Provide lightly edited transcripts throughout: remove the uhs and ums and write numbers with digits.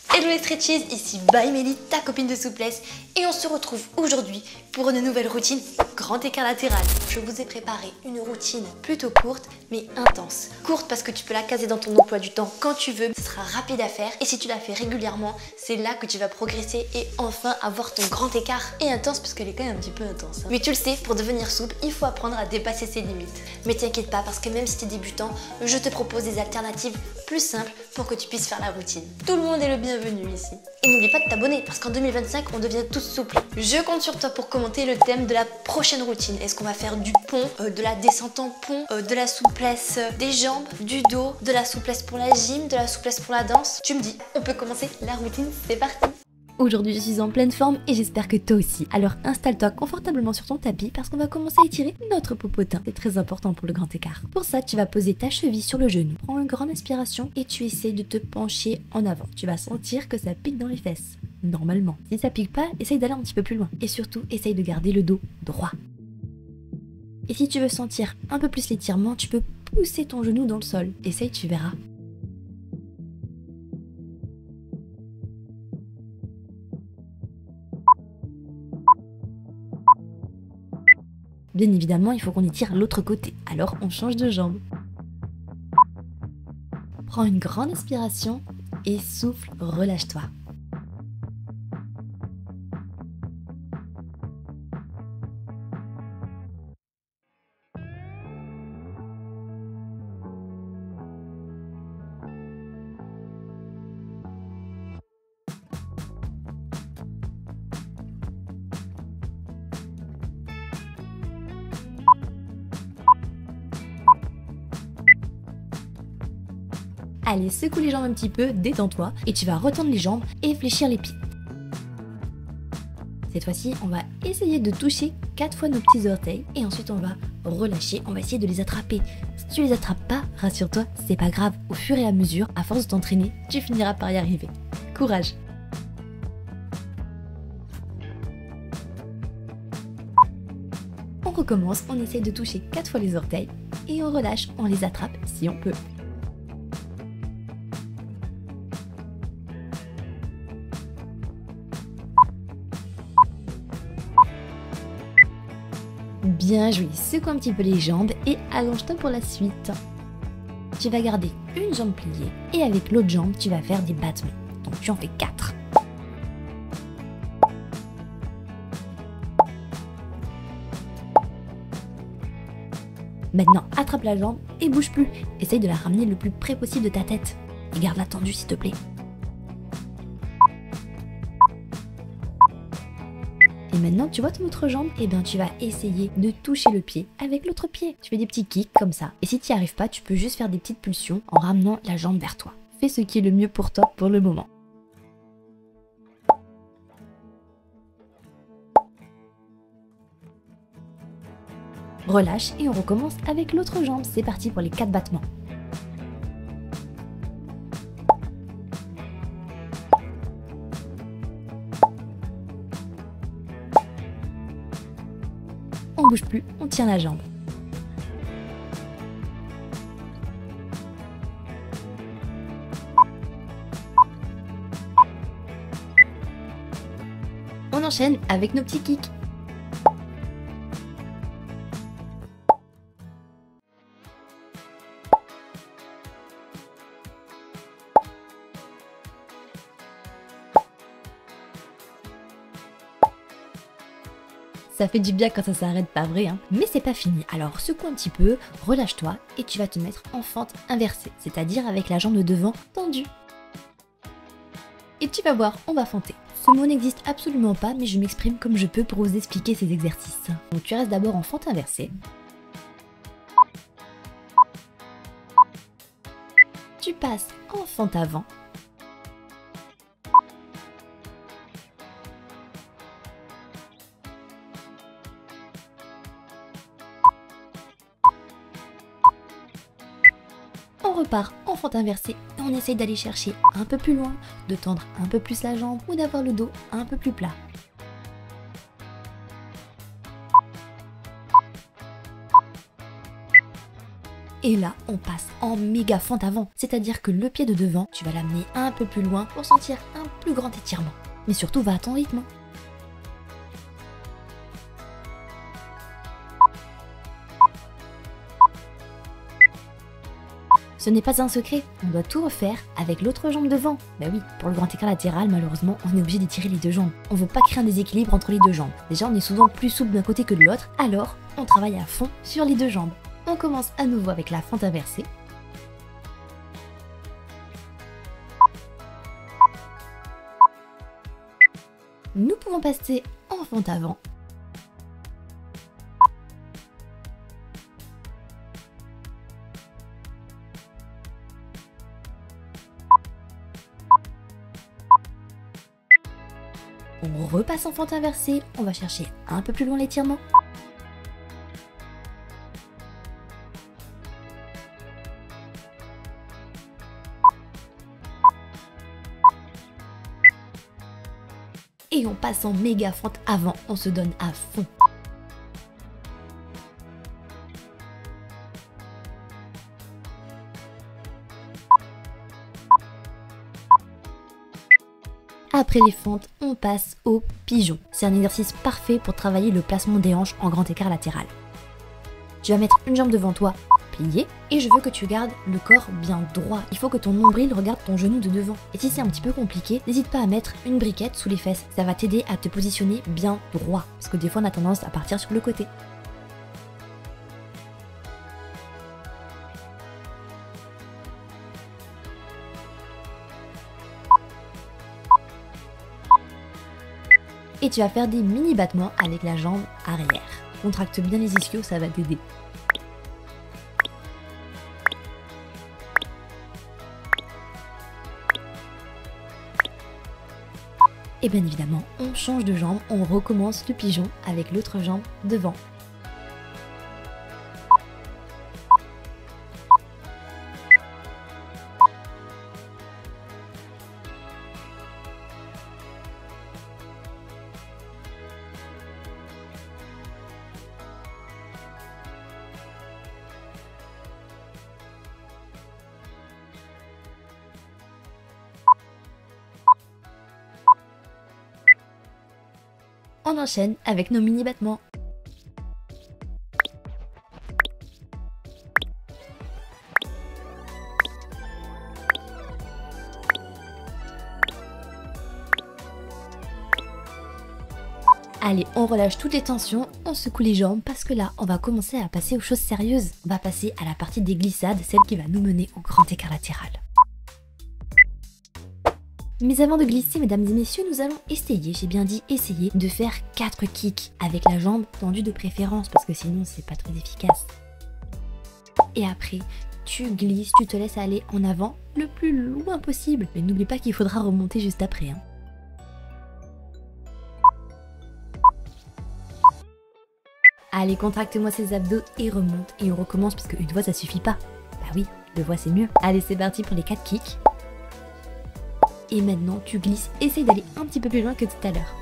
Hello les stretchies, ici by Mélie, ta copine de souplesse, et on se retrouve aujourd'hui pour une nouvelle routine grand écart latéral. Je vous ai préparé une routine plutôt courte mais intense. Courte parce que tu peux la caser dans ton emploi du temps quand tu veux, ce sera rapide à faire et si tu la fais régulièrement, c'est là que tu vas progresser et enfin avoir ton grand écart. Et intense parce qu'elle est quand même un petit peu intense. Mais tu le sais, pour devenir souple, il faut apprendre à dépasser ses limites. Mais t'inquiète pas parce que même si tu es débutant, je te propose des alternatives plus simples pour que tu puisses faire la routine. Tout le monde est le bienvenu ici. Et n'oublie pas de t'abonner parce qu'en 2025, on devient tous souples. Je compte sur toi pour commenter le thème de la prochaine routine. Est-ce qu'on va faire du pont, de la descente en pont, de la souplesse des jambes, du dos, de la souplesse pour la gym, de la souplesse pour la danse? Tu me dis, on peut commencer la routine, c'est parti! Aujourd'hui, je suis en pleine forme et j'espère que toi aussi. Alors installe-toi confortablement sur ton tapis parce qu'on va commencer à étirer notre popotin. C'est très important pour le grand écart. Pour ça, tu vas poser ta cheville sur le genou. Prends une grande inspiration et tu essaies de te pencher en avant. Tu vas sentir que ça pique dans les fesses. Normalement. Si ça pique pas, essaye d'aller un petit peu plus loin. Et surtout, essaye de garder le dos droit. Et si tu veux sentir un peu plus l'étirement, tu peux pousser ton genou dans le sol. Essaye, tu verras. Bien évidemment, il faut qu'on étire l'autre côté, alors on change de jambe. Prends une grande inspiration et souffle, relâche-toi. Allez, secoue les jambes un petit peu, détends-toi et tu vas retendre les jambes et fléchir les pieds. Cette fois-ci, on va essayer de toucher 4 fois nos petits orteils et ensuite on va relâcher, on va essayer de les attraper. Si tu les attrapes pas, rassure-toi, c'est pas grave. Au fur et à mesure, à force de t'entraîner, tu finiras par y arriver. Courage! On recommence, on essaye de toucher 4 fois les orteils et on relâche, on les attrape si on peut. Bien joué, secoue un petit peu les jambes et allonge-toi pour la suite. Tu vas garder une jambe pliée et avec l'autre jambe, tu vas faire des battements. Donc tu en fais 4. Maintenant, attrape la jambe et bouge plus. Essaye de la ramener le plus près possible de ta tête. Et garde-la tendue s'il te plaît. Et maintenant, tu vois ton autre jambe? Et bien, tu vas essayer de toucher le pied avec l'autre pied. Tu fais des petits kicks comme ça. Et si tu n'y arrives pas, tu peux juste faire des petites pulsions en ramenant la jambe vers toi. Fais ce qui est le mieux pour toi pour le moment. Relâche et on recommence avec l'autre jambe. C'est parti pour les 4 battements. On bouge plus, on tient la jambe. On enchaîne avec nos petits kicks. Ça fait du bien quand ça s'arrête, pas vrai hein? Mais c'est pas fini, alors secoue un petit peu, relâche-toi et tu vas te mettre en fente inversée, c'est-à-dire avec la jambe de devant tendue. Et tu vas voir, on va fenter. Ce mot n'existe absolument pas, mais je m'exprime comme je peux pour vous expliquer ces exercices. Donc tu restes d'abord en fente inversée. Tu passes en fente avant. On repart en fente inversée et on essaye d'aller chercher un peu plus loin, de tendre un peu plus la jambe ou d'avoir le dos un peu plus plat. Et là, on passe en méga fente avant, c'est-à-dire que le pied de devant, tu vas l'amener un peu plus loin pour sentir un plus grand étirement. Mais surtout, va à ton rythme. Ce n'est pas un secret, on doit tout refaire avec l'autre jambe devant. Bah oui, pour le grand écart latéral, malheureusement, on est obligé d'étirer les deux jambes. On veut pas créer un déséquilibre entre les deux jambes. Déjà, on est souvent plus souple d'un côté que de l'autre, alors on travaille à fond sur les deux jambes. On commence à nouveau avec la fente inversée. Nous pouvons passer en fente avant. On repasse en fente inversée, on va chercher un peu plus loin l'étirement. Et on passe en méga fente avant, on se donne à fond. Après les fentes, on passe au pigeon. C'est un exercice parfait pour travailler le placement des hanches en grand écart latéral. Tu vas mettre une jambe devant toi, pliée, et je veux que tu gardes le corps bien droit. Il faut que ton nombril regarde ton genou de devant. Et si c'est un petit peu compliqué, n'hésite pas à mettre une briquette sous les fesses. Ça va t'aider à te positionner bien droit. Parce que des fois, on a tendance à partir sur le côté. Et tu vas faire des mini battements avec la jambe arrière. Contracte bien les ischios, ça va t'aider. Et bien évidemment, on change de jambe, on recommence le pigeon avec l'autre jambe devant. On enchaîne avec nos mini battements. Allez, on relâche toutes les tensions, on secoue les jambes parce que là, on va commencer à passer aux choses sérieuses. On va passer à la partie des glissades, celle qui va nous mener au grand écart latéral. Mais avant de glisser, mesdames et messieurs, nous allons essayer, j'ai bien dit essayer, de faire 4 kicks avec la jambe tendue de préférence parce que sinon c'est pas très efficace. Et après, tu glisses, tu te laisses aller en avant le plus loin possible. Mais n'oublie pas qu'il faudra remonter juste après. Allez, contracte-moi ces abdos et remonte. Et on recommence parce qu'une fois ça suffit pas. Bah oui, 2 fois c'est mieux. Allez, c'est parti pour les 4 kicks. Et maintenant, tu glisses. Essaye d'aller un petit peu plus loin que tout à l'heure.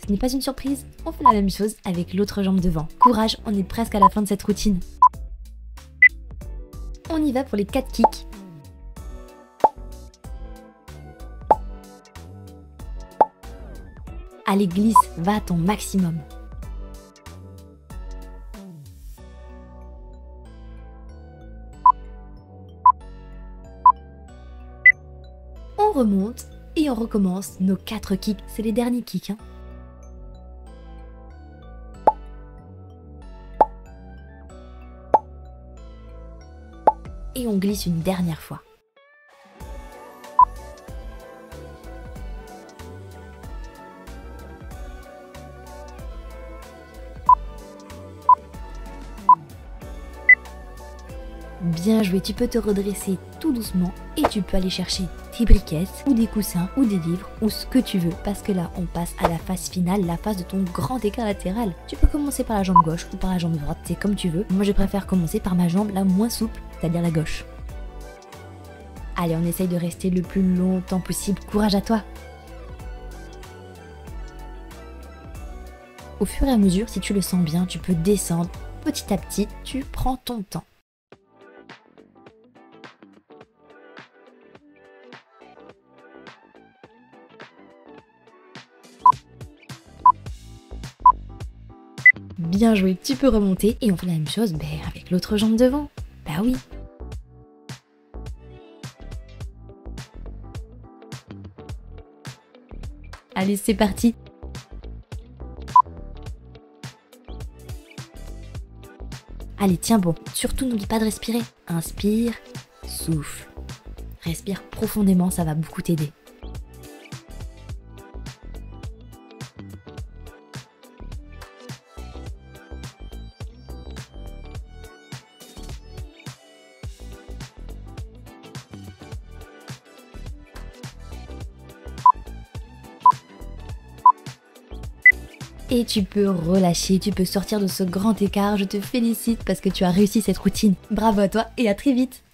Ce n'est pas une surprise, on fait la même chose avec l'autre jambe devant. Courage, on est presque à la fin de cette routine. On y va pour les 4 kicks. Allez, glisse, va à ton maximum. On remonte et on recommence nos 4 kicks. C'est les derniers kicks. Et on glisse une dernière fois. Bien joué, tu peux te redresser tout doucement et tu peux aller chercher tes briquettes ou des coussins ou des livres ou ce que tu veux parce que là on passe à la phase finale, la phase de ton grand écart latéral. Tu peux commencer par la jambe gauche ou par la jambe droite, c'est comme tu veux. Moi je préfère commencer par ma jambe la moins souple, c'est-à-dire la gauche. Allez, on essaye de rester le plus longtemps possible. Courage à toi. Au fur et à mesure, si tu le sens bien, tu peux descendre. Petit à petit, tu prends ton temps. Bien joué, tu peux remonter et on fait la même chose avec l'autre jambe devant. Bah oui. Allez, c'est parti. Allez, tiens bon. Surtout, n'oublie pas de respirer. Inspire, souffle. Respire profondément, ça va beaucoup t'aider. Et tu peux relâcher, tu peux sortir de ce grand écart. Je te félicite parce que tu as réussi cette routine. Bravo à toi et à très vite!